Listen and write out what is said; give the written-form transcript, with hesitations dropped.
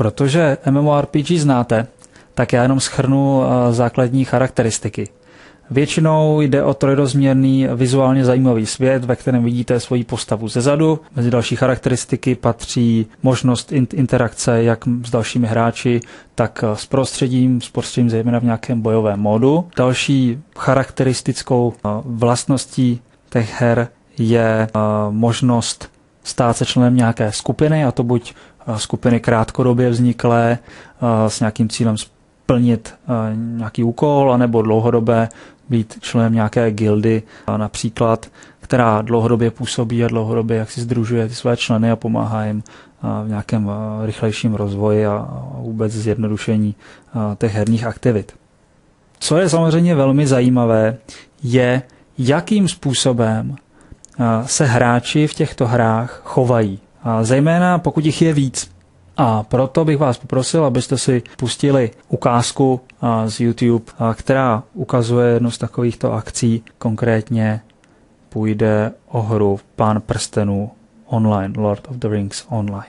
Protože MMORPG znáte, tak já jenom shrnu základní charakteristiky. Většinou jde o trojrozměrný vizuálně zajímavý svět, ve kterém vidíte svoji postavu zezadu. Mezi další charakteristiky patří možnost interakce jak s dalšími hráči, tak s prostředím zejména v nějakém bojovém módu. Další charakteristickou vlastností těch her je možnost stát se členem nějaké skupiny, a to buď skupiny krátkodobě vzniklé s nějakým cílem splnit nějaký úkol, anebo dlouhodobé být členem nějaké gildy, například, která dlouhodobě působí a dlouhodobě jak si sdružuje ty své členy a pomáhá jim v nějakém rychlejším rozvoji a vůbec zjednodušení těch herních aktivit. Co je samozřejmě velmi zajímavé, je, jakým způsobem se hráči v těchto hrách chovají. Zejména pokud jich je víc. A proto bych vás poprosil, abyste si pustili ukázku z YouTube, která ukazuje jednu z takovýchto akcí. Konkrétně půjde o hru Pán prstenů online, Lord of the Rings online.